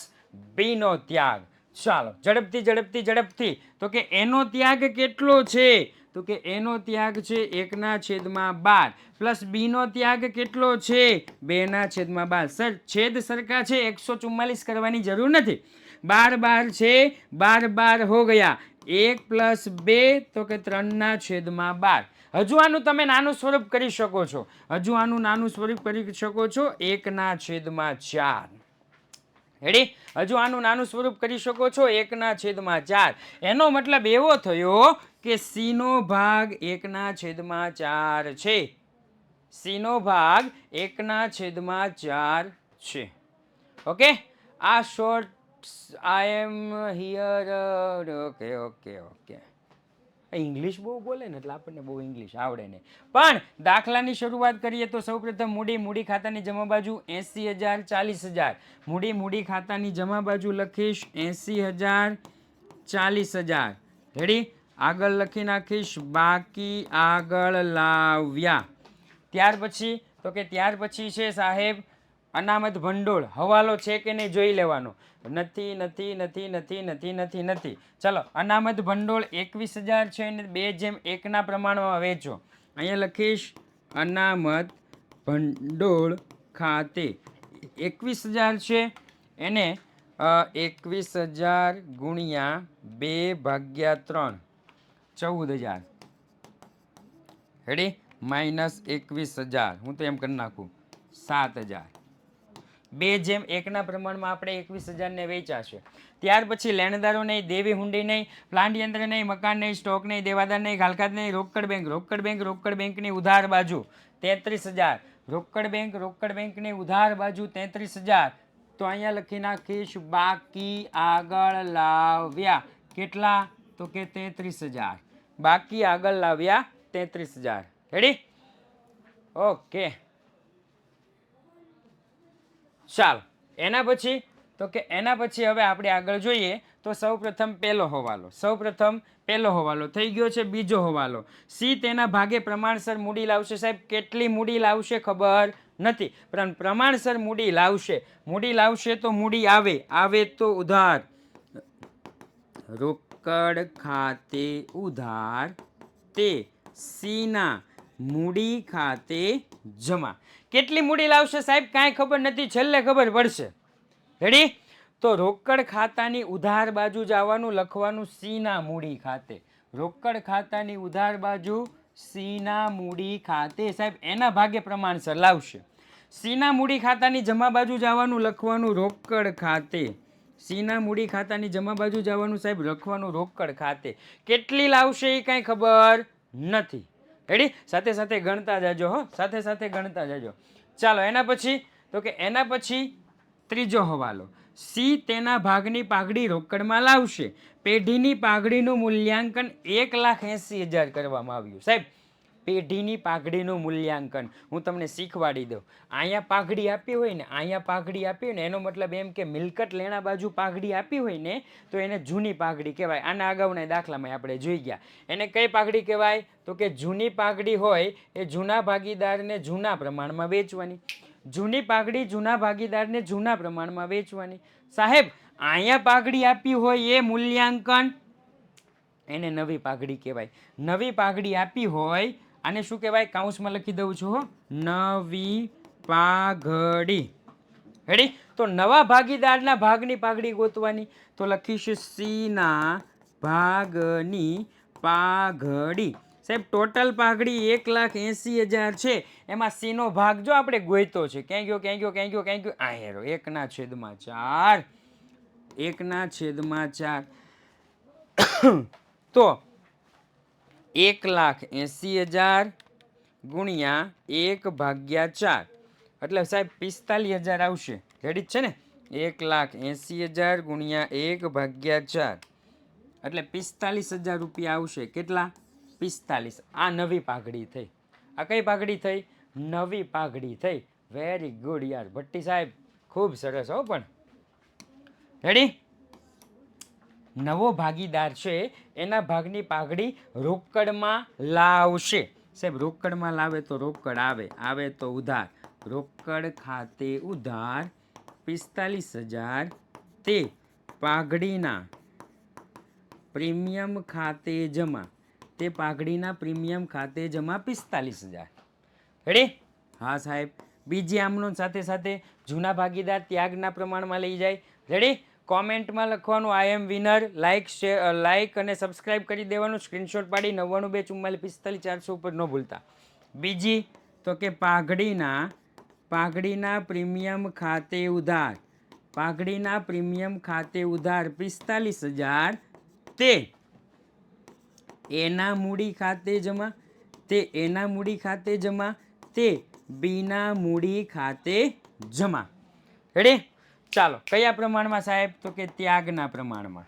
બી નો ત્યાગ. ચાલો, ઝડપથી. તો કે એનો ત્યાગ કેટલો છે? તો કે એનો ત્યાગ છે 1/12 પ્લસ બી નો ત્યાગ કેટલો છે? 2/12. સર છેદ સરખા છે, 144 કરવાની જરૂર નથી. 12 છે, 12 હો ગયા. 1 + 2 તો કે 3/12. હજુ આનું તમે નાનું સ્વરૂપ કરી શકો છો. 1/4. રેડી? હજુ આનું નાનું સ્વરૂપ કરી શકો છો 1/4. એનો મતલબ એવો થયો કે સી નો ભાગ 1/4 છે. સી નો ભાગ 1/4 છે. ઓકે, આ short I am here. Okay. English બહુ બોલે ને એટલે આપણને બહુ ઇંગ્લિશ આવડે નહીં. પણ દાખલાની શરૂઆત કરીએ તો સૌપ્રથમ મૂડી ખાતાની જમા બાજુ 80,000 40,000. મૂડી ખાતાની જમા બાજુ લખીશ 80,000 40,000. રેડી? આગળ લખી નાખીશ બાકી આગળ લાવ્યા. ત્યાર પછી છે સાહેબ અનામત ભંડોળ. હવાલો છે કે નહીં જોઈ લેવાનો. નથી. ચલો, અનામત ભંડોળ 21,000 છે અને 2:1 ના પ્રમાણમાં વેચો. અહીંયા લખીશ અનામત ભંડોળ ખાતે 21,000 છે, એને 21,000 ગુણ્યા 2/3 14,000. રેડી? -21,000. હું તો એમ કરી નાખું 7,000. 2:1 ના પ્રમાણમાં આપણે 21,000 ને વેચાશે. ત્યાર પછી લેણદારો નહીં, દેવી હુંડી નહીં, પ્લાન્ટ યંત્ર નહીં, મકાન નહીં, સ્ટોક નહીં, દેવાદાર નહીં, ઘાલખાત નહીં, રોકડ બેંકની ઉધાર બાજુ 33,000. રોકડ બેંકની ઉધાર બાજુ 33,000. તો અહીંયા લખી નાખીશ બાકી આગળ લાવ્યા. કેટલા? તો કે 33,000. બાકી આગળ લાવ્યા 33,000. રેડી? ઓકે, ચાલો. એના પછી હવે આપણે આગળ જોઈએ તો સૌપ્રથમ પહેલો હવાલો થઈ ગયો છે. બીજો હવાલો, સી તેના ભાગે પ્રમાણસર મૂડી લાવશે. સાહેબ કેટલી મૂડી લાવશે ખબર નથી, પણ પ્રમાણસર મૂડી લાવશે તો મૂડી આવે તો ઉધાર, રોકડ ખાતે ઉધાર તે સીના મૂડી ખાતે જમા. કેટલી મૂડી લાવશે સાહેબ કાંઈ ખબર નથી, છેલ્લે ખબર પડશે. રેડી? તો રોકડ ખાતાની ઉધાર બાજુ જવાનું, લખવાનું સીના મૂડી ખાતે. રોકડ ખાતાની ઉધાર બાજુ સીના મૂડી ખાતે સાહેબ એના ભાગે પ્રમાણસર લાવશે. સીના મૂડી ખાતાની જમા બાજુ જવાનું, લખવાનું રોકડ ખાતે. સીના મૂડી ખાતાની જમા બાજુ જવાનું સાહેબ, લખવાનું રોકડ ખાતે. કેટલી લાવશે એ કાંઈ ખબર નથી. રેડી? સાથે સાથે ગણતા જાજો હો, સાથે સાથે ગણતા જાજો. ચાલો એના પછી તો કે એના પછી ત્રીજો હવાલો. સી તેના ભાગની પાઘડી રોકડમાં લાવશે. પેઢીની પાઘડીનું મૂલ્યાંકન 1,80,000 કરવામાં આવ્યું. સાહેબ પેઢીની પાઘડીનું મૂલ્યાંકન હું તમને શીખવાડી દઉં. અહીંયા પાઘડી આપી હોય ને, અહીંયા પાઘડી આપી હોય ને, એનો મતલબ એમ કે મિલકત લેણા બાજુ પાઘડી આપી હોય ને તો એને જૂની પાઘડી કહેવાય. આના અગાઉના દાખલામાં આપણે જોઈ ગયા. એને કઈ પાઘડી કહેવાય? તો કે જૂની પાઘડી હોય એ જૂના ભાગીદારને જૂના પ્રમાણમાં વેચવાની. જૂની પાઘડી જૂના ભાગીદારને જૂના પ્રમાણમાં વેચવાની. સાહેબ અહીંયા પાઘડી આપી હોય એ મૂલ્યાંકન, એને નવી પાઘડી કહેવાય. નવી પાઘડી આપી હોય આને શું કહેવાય? કાઉન્સમાં લખી દઉં છું હો, નવી પાઘડી. રેડી? તો નવા ભાગીદારના ભાગની પાઘડી ગોતવાની, તો લખીશું સીના ભાગની પાઘડી. સાહેબ ટોટલ પાઘડી 1,80,000 છે, એમાં સીનો ભાગ જો આપણે ગોઈતો છે. ક્યાં ગયો ક્યાં ગયો ક્યાં ગયો ક્યાં ગયો? આ હેરો 1/4. 1/4. તો 1,80,000 ગુણ્યા 1/4 એટલે સાહેબ 45,000 આવશે. રેડી જ છે ને? 1,80,000 ગુણ્યા 1/4 એટલે 45,000 રૂપિયા આવશે. કેટલા? 45. આ નવી પાઘડી થઈ. આ કઈ પાઘડી થઈ? નવી પાઘડી થઈ. વેરી ગુડ યાર ભટ્ટી સાહેબ, ખૂબ સરસ હો. પણ રેડી? નવો ભાગીદાર છે એના ભાગની પાઘડી રોકડમાં લાવશે. સાહેબ રોકડમાં લાવે તો રોકડ આવે, આવે તો ઉધાર. રોકડ ખાતે ઉધાર 45,000 તે પાઘડીના પ્રીમિયમ ખાતે જમા. તે પાઘડીના પ્રીમિયમ ખાતે જમા 45,000. રેડી? હા સાહેબ. બીજી આમનો સાથે સાથે જૂના ભાગીદાર ત્યાગના પ્રમાણમાં લઈ જાય. રેડી? કોમેન્ટમાં લખવાનું આઈ એમ વિનર. લાઈક અને સબસ્ક્રાઇબ કરી દેવાનું. સ્ક્રીનશોટ પાડી 922445 ઉપર ન ભૂલતા. બીજી તો કે પાઘડીના પ્રીમિયમ ખાતે ઉધાર. પાઘડીના પ્રીમિયમ ખાતે ઉધાર 45,000 તે એના મૂડી ખાતે જમા. તે એના મૂડી ખાતે જમા. તે બીના મૂડી ખાતે જમા. રેડી? ચાલો કયા પ્રમાણમાં સાહેબ? તો કે ત્યાગના પ્રમાણમાં.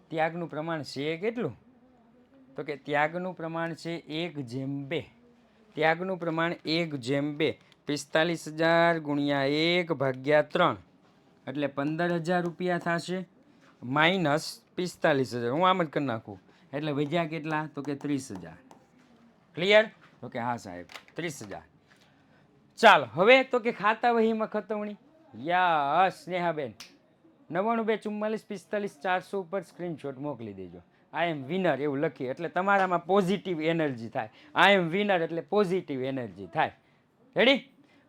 ત્યાગનું પ્રમાણ છે કેટલું? તો કે ત્યાગનું પ્રમાણ છે 1/2. ત્યાગનું પ્રમાણ 1/2. 45,000 ગુણ્યા 1/3 એટલે 15,000 રૂપિયા થશે. માઇનસ 45,000 હું આમ જ કરી નાખું એટલે વધ્યા કેટલા? તો કે 30,000. ક્લિયર? તો કે હા સાહેબ 30,000. ચાલો હવે તો કે ખાતા વહીમાં ખતવણી. યસ સ્નેહાબેન 922445 ઉપર સ્ક્રીનશોટ મોકલી દેજો. આઈ એમ વિનર એવું લખી એટલે તમારામાં પોઝિટિવ એનર્જી થાય. આઈ એમ વિનર એટલે પોઝિટિવ એનર્જી થાય. રેડી?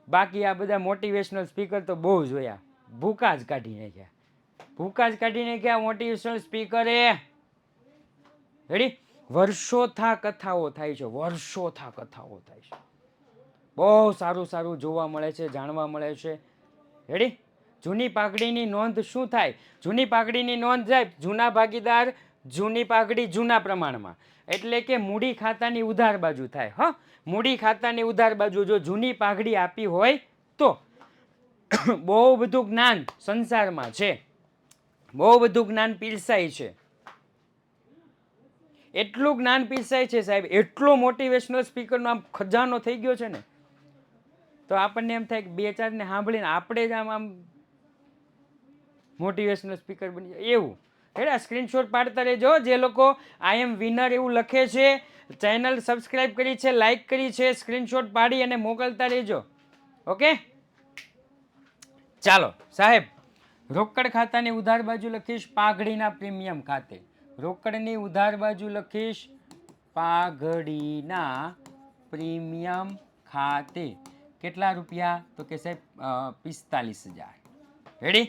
બાકી આ બધા મોટિવેશનલ સ્પીકર તો બહુ જોયા, ભૂકા જ કાઢી નાખ્યા. ભૂકા જ કાઢી નાખ્યા મોટિવેશનલ સ્પીકરે. રેડી? વર્ષોથા કથાઓ થાય છે, વર્ષોથા કથાઓ થાય છે. બહુ સારું સારું જોવા મળે છે, જાણવા મળે છે. રેડી? જૂની પાઘડીની નોંધ શું થાય? જૂની પાઘડીની નોંધ થાય જૂના ભાગીદાર જૂની પાઘડી જૂના પ્રમાણમાં, એટલે કે મૂડી ખાતાની ઉધાર બાજુ થાય. હ મૂડી ખાતાની ઉધાર બાજુ જો જૂની પાઘડી આપી હોય તો બહુ બધું જ્ઞાન સંસારમાં છે, બહુ બધું જ્ઞાન પીરસાય છે. એટલું જ્ઞાન પીરસાય છે સાહેબ, એટલો મોટિવેશનલ સ્પીકરનો આમ ખજાનો થઈ ગયો છે ને, તો આપણને એમ થાય કે બે ચાર ને સાંભળીને આપણે જ આમ મોટિવેશનલ સ્પીકર બની જાય એવું. એટલે સ્ક્રીનશોટ પાડતા રહેજો જે લોકો આઈ એમ વિનર એવું લખે છે, ચેનલ સબસ્ક્રાઇબ કરી છે, લાઈક કરી છે, સ્ક્રીનશોટ પાડી અને મોકલતા રહેજો. ઓકે ચાલો સાહેબ, રોકડ ખાતાની ઉધાર બાજુ લખીશ પાઘડીના પ્રીમિયમ ખાતે. રોકડની ઉધાર બાજુ લખીશ પાઘડીના પ્રીમિયમ ખાતે કેટલા રૂપિયા? તો કે સાહેબ 45,000. રેડી?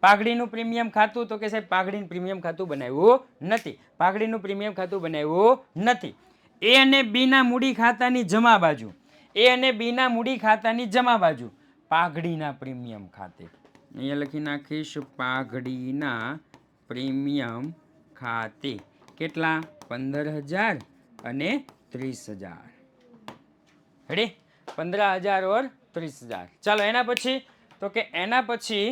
પાઘડીનું પ્રીમિયમ ખાતું? તો કે સાહેબ પાઘડીનું પ્રીમિયમ ખાતું બનાવ્યું નથી. પાઘડીનું પ્રીમિયમ ખાતું બનાવ્યું નથી. એ અને બી ના મૂડી ખાતાની જમા બાજુ, એ અને બી ના મૂડી ખાતાની જમા બાજુ પાઘડીના પ્રીમિયમ ખાતે. અહીંયા લખી નાખીશ પાઘડીના પ્રીમિયમ ખાતે કેટલા? 15,000 અને 30,000. રેડી? 15,000 ઓર 30,000. ચાલો એના પછી તો કે એના પછી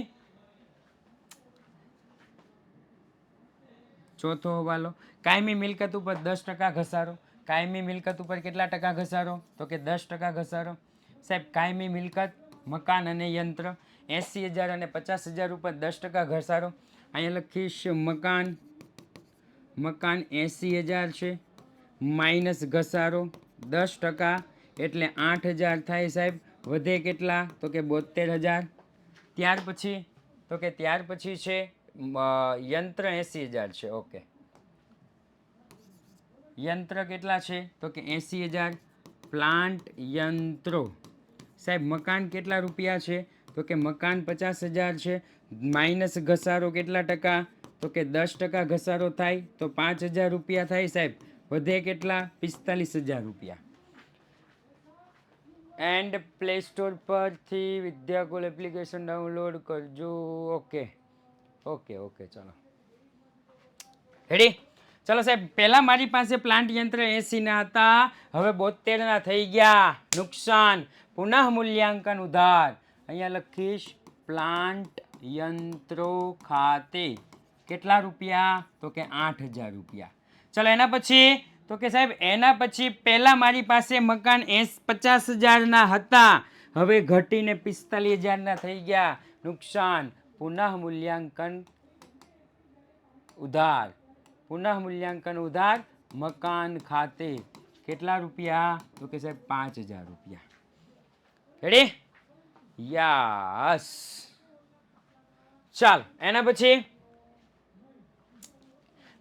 ચોથો હવાલો, કાયમી મિલકત ઉપર 10% ઘસારો. કાયમી મિલકત ઉપર કેટલા ટકા ઘસારો? તો કે 10% ઘસારો. સાહેબ કાયમી મિલકત મકાન અને યંત્ર 80,000 અને 50,000 ઉપર 10% ઘસારો. અહીંયા લખીશ મકાન 80,000 છે માઇનસ ઘસારો 10% એટલે 8,000 થાય સાહેબ. વધે કેટલા? તો કે 72,000. ત્યાર પછી તો કે ત્યાર પછી છે યંત્ર 80,000 છે. ઓકે, યંત્ર કેટલા છે? તો કે 80,000. પ્લાન્ટ યંત્રો સાહેબ મકાન કેટલા રૂપિયા છે? તો કે મકાન 50,000 છે માઇનસ ઘસારો કેટલા ટકા? તો કે 10% ઘસારો થાય તો 5,000 રૂપિયા થાય સાહેબ. વધે કેટલા? 45,000 રૂપિયા. એન્ડ પ્લે સ્ટોર પરથી વિદ્યાકુલ એપ્લિકેશન ડાઉનલોડ કરજો. ઓકે ઓકે ઓકે ચાલો રેડી? ચલો સાહેબ, પહેલા મારી પાસે પ્લાન્ટ યંત્ર 80 ના હતા, હવે 72 ના થઈ ગયા. નુકસાન પુનઃ મૂલ્યાંકન ઉધાર. અહીંયા લખીશ પ્લાન્ટ યંત્રો ખાતે કેટલા રૂપિયા? તો કે 8,000 રૂપિયા. ચલો એના પછી તો કે સાહેબ એના પછી પહેલા મારી પાસે મકાન 50,000 ના હતા, હવે ઘટીને 45,000 ના થઈ ગયા. નુકસાન પુનઃ મૂલ્યાંકન ઉધાર. પુનઃ મૂલ્યાંકન ઉધાર મકાન ખાતે કેટલા રૂપિયા? તો કે સાહેબ 5,000 રૂપિયા. રેડી? યસ. ચાલ એના પછી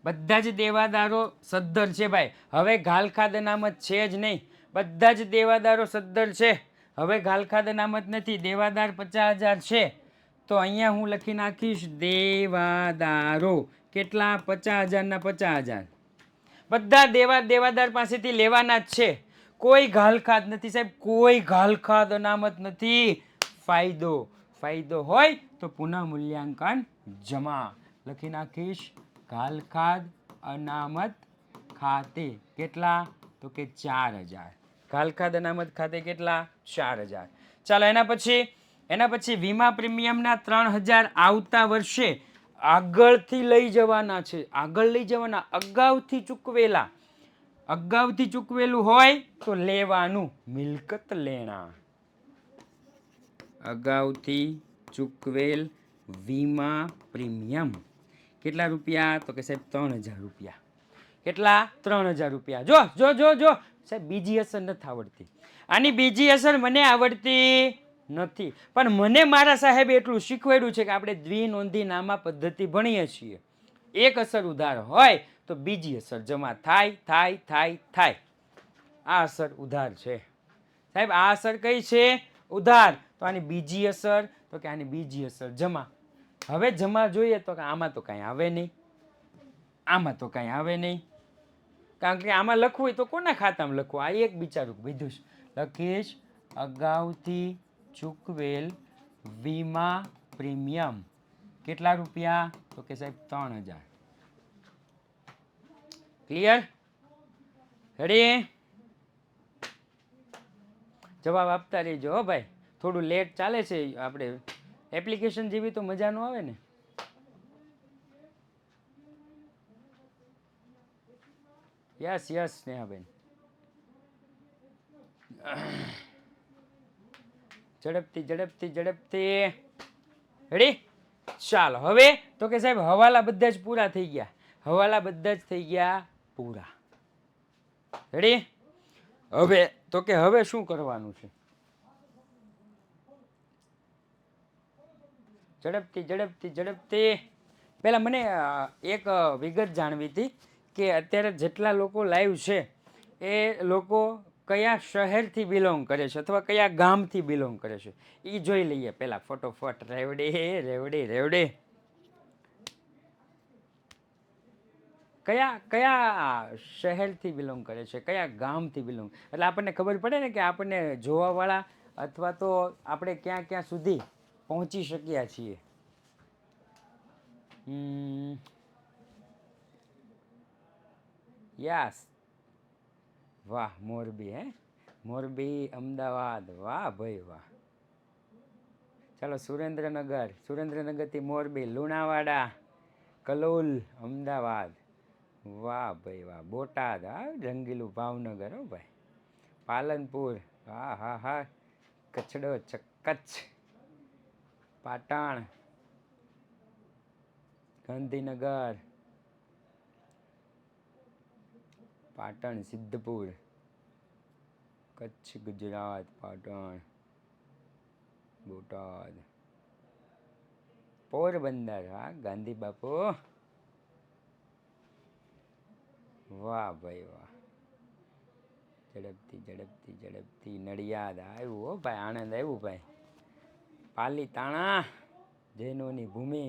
બધા જ દેવાદારો સદ્ધર છે ભાઈ. હવે ઘાલખાદ અનામત છે જ નહીં. બધા જ દેવાદારો સદ્ધર છે. હવે ઘાલખાદ અનામત નથી. દેવાદાર 50,000 છે તો અહીંયા હું લખી નાખીશ દેવાદારો કેટલા? 50,000 ના 50,000. બધા દેવાદાર પાસેથી લેવાના જ છે. કોઈ ઘાલખાદ નથી સાહેબ, કોઈ ઘાલખાદ અનામત નથી. ફાયદો હોય તો પુનઃ મૂલ્યાંકન જમા. લખી નાખીશ ઘાલખાદ અનામત ખાતે કેટલા? તો કે 4,000. ઘાલખાદ અનામત ખાતે કેટલા? 4,000. ચાલો એના પછી વીમા પ્રીમિયમના 3,000 આવતા વર્ષે આગળથી લઈ જવાના છે. આગળ લઈ જવાના, અગાઉથી ચૂકવેલું હોય તો લેવાનું. મિલકત લેણા. અગાઉથી ચૂકવેલ વીમા પ્રીમિયમ કેટલા રૂપિયા? તો કે સાહેબ 3,000 રૂપિયા. કેટલા? 3,000 રૂપિયા. જો સાહેબ બીજી અસર નથી આવડતી. આની બીજી અસર મને આવડતી નથી, પણ મને મારા સાહેબ એટલું શીખવાડ્યું છે કે આપણે દ્વિનોંધી નામા પદ્ધતિ ભણીએ છીએ. એક અસર ઉધાર હોય તો બીજી અસર જમા થાય. આ અસર ઉધાર છે સાહેબ. આ અસર કઈ છે? ઉધાર. તો આની બીજી અસર તો કે આની બીજી અસર જમા. હવે જમા જોઈએ તો કે આમાં તો કાંઈ આવે નહીં. કારણ કે આમાં લખવું હોય તો કોના ખાતામાં લખવું? આ એક બિચારું બીજું લખીશ અગાઉથી ચૂકવેલ વીમા પ્રીમિયમ કેટલા રૂપિયા? તો કે સાહેબ 3,000. ક્લિયર? રેડી? જવાબ આપતા રહેજો હો ભાઈ. થોડું લેટ ચાલે છે. આપણે એપ્લિકેશન જેવી તો મજા ન આવે ને. યસ સ્નેહાબેન. ઝડપથી. રેડી? ચાલો હવે તો કે સાહેબ હવાલા બધા જ પૂરા થઈ ગયા. રેડી? હવે તો કે હવે શું કરવાનું છે? ઝડપથી. પહેલા મને એક વિગત જાણવી હતી કે અત્યારે જેટલા લોકો લાઈવ છે એ લોકો કયા શહેરથી બિલોંગ કરે છે અથવા કયા ગામથી બિલોંગ કરે છે એ જોઈ લઈએ પહેલા ફટોફટ. રેવડે રેવડે રેવડે. કયા કયા શહેરથી બિલોંગ કરે છે, કયા ગામથી બિલોંગ, એટલે આપણને ખબર પડે ને કે આપણને જોવાવાળા અથવા તો આપણે ક્યાં ક્યાં સુધી પહોંચી શક્યા છીએ. યસ, વાહ મોરબી, હે મોરબી, અમદાવાદ, વાહ ભાઈ વાહ. ચાલો સુરેન્દ્રનગર, સુરેન્દ્રનગરથી મોરબી, લુણાવાડા, કલોલ, અમદાવાદ, વાહ ભાઈ વાહ. બોટાદ, હા રંગીલું ભાવનગર, હો ભાઈ. પાલનપુર, હા હા હા, કચ્છડો કચ્છ, પાટણ, ગાંધીનગર, પાટણ, સિદ્ધપુર, કચ્છ, ગુજરાત, પાટણ, બોટાદ, પોરબંદર, હા ગાંધી બાપુ, વાહ ભાઈ વાહ. ઝડપથી ઝડપથી ઝડપથી. નડિયાદ આવ્યું, હો ભાઈ, આણંદ આવ્યું ભાઈ. પાલીતાણા, જૈનોની ભૂમિ,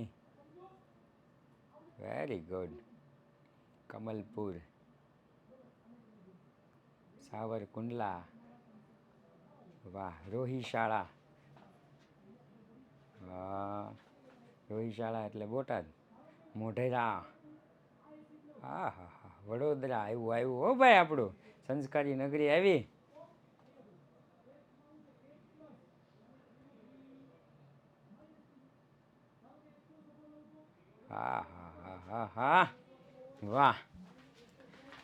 વેરી ગુડ. કમલપુર, સાવરકુંડલા, વાહ. રોહિશાળા, હા રોહિશાળા એટલે બોટાદ. મોઢેરા, હા હા હા. વડોદરા આવ્યું આવ્યું, હો ભાઈ, આપણું સંસ્કારી નગરી આવી. હા હા હા હા હા, વાહ.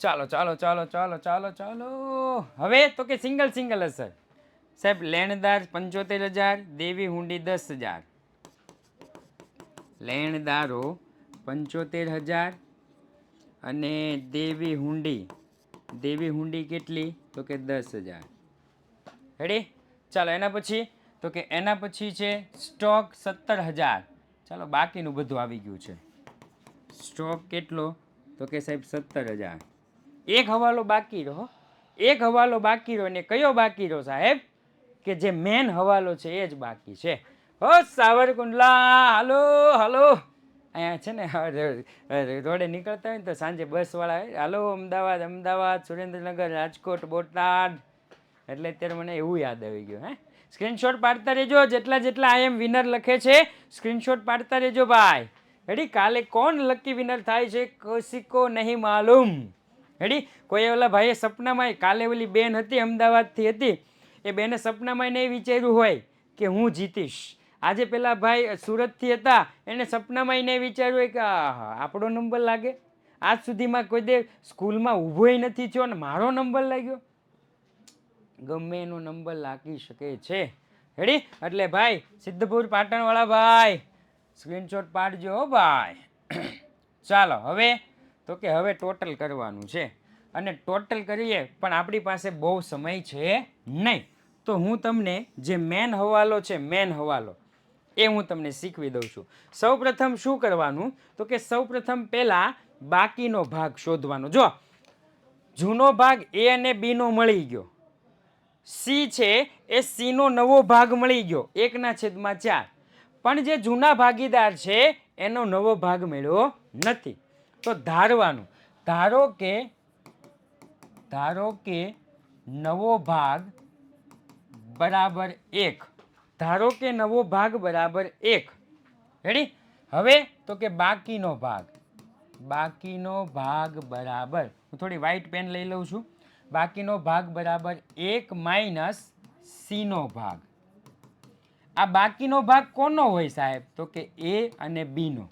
ચાલો ચાલો ચાલો ચાલો ચાલો ચાલો. હવે તો કે સિંગલ સિંગલ હશે સાહેબ. લેણદાર 75,000, દેવી હુંડી 10,000. લેણદારો 75,000 અને દેવી હુંડી કેટલી તો કે 10,000. રેડી? ચાલો એના પછી તો કે એના પછી છે સ્ટોક 17,000. ચાલો બાકીનું બધું આવી ગયું છે. સ્ટોક કેટલો તો કે સાહેબ 17,000. એક હવાલો બાકી રહ્યો, એક હવાલો બાકી રહ્યો. ને કયો બાકી રહ્યો સાહેબ? કે જે મેન હવાલો છે એ જ બાકી છે. હો સાવરકુંડલા, હાલો હાલો. અહીંયા છે ને રોડે નીકળતા હોય ને તો સાંજે બસવાળા હાલો અમદાવાદ, અમદાવાદ, સુરેન્દ્રનગર, રાજકોટ, બોટાદ. એટલે અત્યારે મને એવું યાદ આવી ગયું. હે, સ્ક્રીનશોટ પાડતા રહેજો. જેટલા જેટલા આઈ એમ વિનર લખે છે સ્ક્રીનશોટ પાડતા રહેજો ભાઈ. રેડી? કાલે કોણ લકી વિનર થાય છે કિસી કો નહીં માલુમ. રેડી? કોઈ ઓલા ભાઈએ સપનામાં, કાલે ઓલી બેન હતી અમદાવાદથી હતી, એ બેને સપનામાં નહીં વિચાર્યું હોય કે હું જીતીશ. આજે પેલા ભાઈ સુરતથી હતા, એને સપનામાં નહીં વિચાર્યું હોય કે આપણો નંબર લાગે. આજ સુધીમાં કોઈ દે સ્કૂલમાં ઊભોય નથી થયો ને મારો નંબર લાગ્યો. ગમે એનો નંબર લાગી શકે છે. રેડી? એટલે ભાઈ સિદ્ધપુર પાટણવાળા ભાઈ સ્ક્રીનશોટ પાડજો, હો ભાઈ. ચાલો હવે તો કે હવે ટોટલ કરવાનું છે, અને ટોટલ કરીએ પણ આપણી પાસે બહુ સમય છે નહીં. તો હું તમને જે મેન હવાલો છે, મેન હવાલો એ હું તમને શીખવી દઉં છું. સૌપ્રથમ શું કરવાનું તો કે સૌપ્રથમ પહેલા બાકીનો ભાગ શોધવાનો. જો જૂનો ભાગ એ અને બી નો મળી ગયો, સી છે એ સી નો નવો ભાગ મળી ગયો 1/4. પણ જે જૂના ભાગીદાર છે એનો નવો ભાગ મળ્યો નથી. તો ધારવાનું, ધારો કે નવો ભાગ બરાબર 1. ધારો કે નવો ભાગ બરાબર 1. રેડી? હવે તો કે બાકીનો ભાગ બરાબર, હું થોડી વ્હાઈટ પેન લઈ લઉં છું. બાકીનો ભાગ બરાબર 1 - સી નો ભાગ. આ બાકીનો ભાગ કોનો હોય સાહેબ તો કે એ અને બી નો.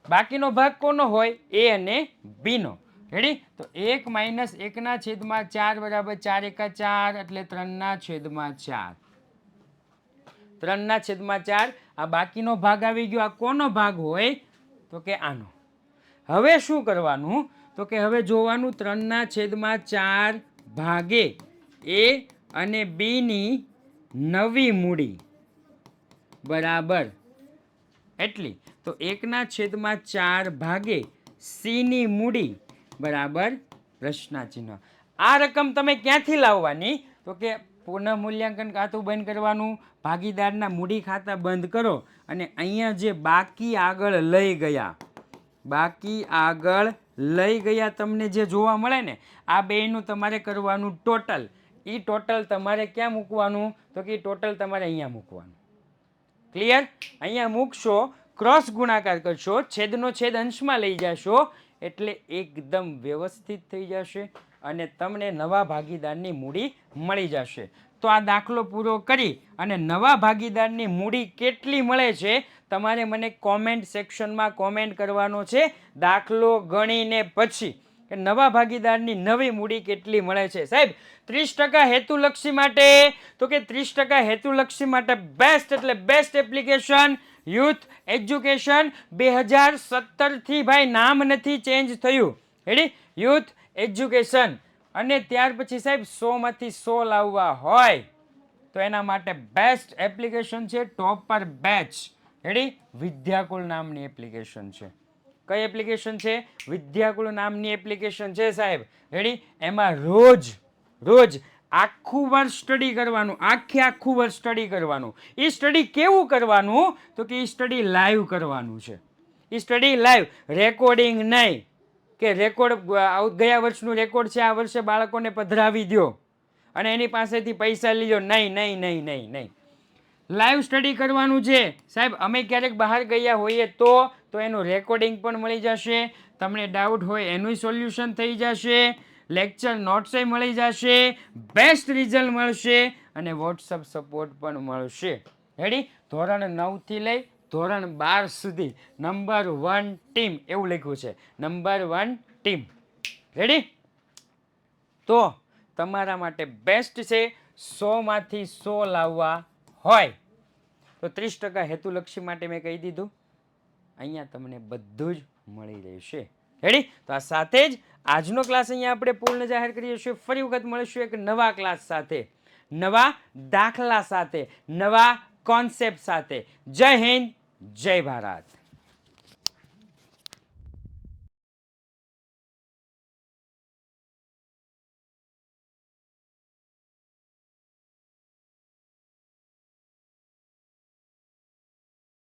બાકીનો ભાગ કોનો હોય? એ અને બી નો. રેડી? તો 1 - 1/4 બરાબર 4 × 4 એટલે 3/4. 3/4 આ બાકીનો ભાગ આવી ગયો. આ કોનો ભાગ હોય તો કે આનો. હવે શું કરવાનું તો કે હવે જોવાનું 3/4 ભાગે એ અને બી ની નવી મૂડી બરાબર એટલી. તો 1/4 ભાગે સી ની મૂડી બરાબર પ્રશ્નાચિહ્ન. આ રકમ તમે ક્યાંથી લાવવાની? તો કે પુનઃ મૂલ્યાંકન ખાતું બંધ કરવાનું, ભાગીદારના મૂડી ખાતા બંધ કરો અને અહીંયા જે બાકી આગળ લઈ ગયા તમને જે જોવા મળે ને, આ બેયનું તમારે કરવાનું ટોટલ. એ ટોટલ તમારે ક્યાં મૂકવાનું? તો કે ટોટલ તમારે અહીંયા મૂકવાનું. ક્લિયર? અહીંયા મૂકશો, ક્રોસ ગુણાકાર કરશો, છેદનો છેદ અંશમાં લઈ જશો એટલે એકદમ વ્યવસ્થિત થઈ જશે અને તમને નવા ભાગીદારની મૂડી મળી જશે. તો આ દાખલો પૂરો કરી અને નવા ભાગીદારની મૂડી કેટલી મળે છે તમારે મને કોમેન્ટ સેક્શનમાં કોમેન્ટ કરવાનો છે, દાખલો ગણીને પછી કે નવા ભાગીદારની નવી મૂડી કેટલી મળે છે. સાહેબ 30% હેતુલક્ષી માટે, તો કે 30% હેતુલક્ષી માટે બેસ્ટ એટલે બેસ્ટ એપ્લિકેશન યુથ એજ્યુકેશન. 2017 થી ભાઈ નામ નથી ચેન્જ થયું, રેડી? Youth education. અને ત્યાર પછી સાહેબ 100 માંથી 100 લાવવા હોય તો એના માટે બેસ્ટ એપ્લિકેશન છે ટોપર બેચ, રેડી? વિદ્યાકુલ નામની એપ્લિકેશન છે. કઈ એપ્લિકેશન છે? વિદ્યાકુલ નામની એપ્લિકેશન છે સાહેબ, રેડી? એમાં રોજ આખું વર્ષ સ્ટડી કરવાનું, આખું વર્ષ સ્ટડી કરવાનું. એ સ્ટડી કેવું કરવાનું? તો કે એ સ્ટડી લાઈવ કરવાનું છે. એ સ્ટડી લાઈવ, રેકોર્ડિંગ નહીં કે રેકોર્ડ ગયા વર્ષનું રેકોર્ડ છે આ વર્ષે બાળકોને પધરાવી દો અને એની પાસેથી પૈસા લીધો. નહીં. લાઈવ સ્ટડી કરવાનું છે સાહેબ. અમે ક્યારેક બહાર ગયા હોઈએ તો એનું રેકોર્ડિંગ પણ મળી જશે. તમને ડાઉટ હોય એનું સોલ્યુશન થઈ જશે, લેક્ચર નોટ્સ મળી જશે, બેસ્ટ રિઝલ્ટ મળશે અને વોટ્સઅપ સપોર્ટ પણ મળશે. રેડી? ધોરણ 9 થી લઈ ધોરણ 12 સુધી નંબર 1 ટીમ એવું લખ્યું છે, નંબર 1 ટીમ. રેડી? તો તમારા માટે બેસ્ટ છે. 100 માંથી 100 લાવવા હોય તો 30% હેતુલક્ષી માટે મેં કહી દીધું, અહીંયા તમને બધું જ મળી રહેશે. રેડી? તો આ સાથે જ આજનો ક્લાસ અહીંયા આપણે પૂર્ણ જાહેર કરીએ છીએ. ફરી વખત મળીશું એક નવા ક્લાસ સાથે, નવા દાખલા સાથે, નવા કોન્સેપ્ટ સાથે. જય હિન્દ, જય ભારત.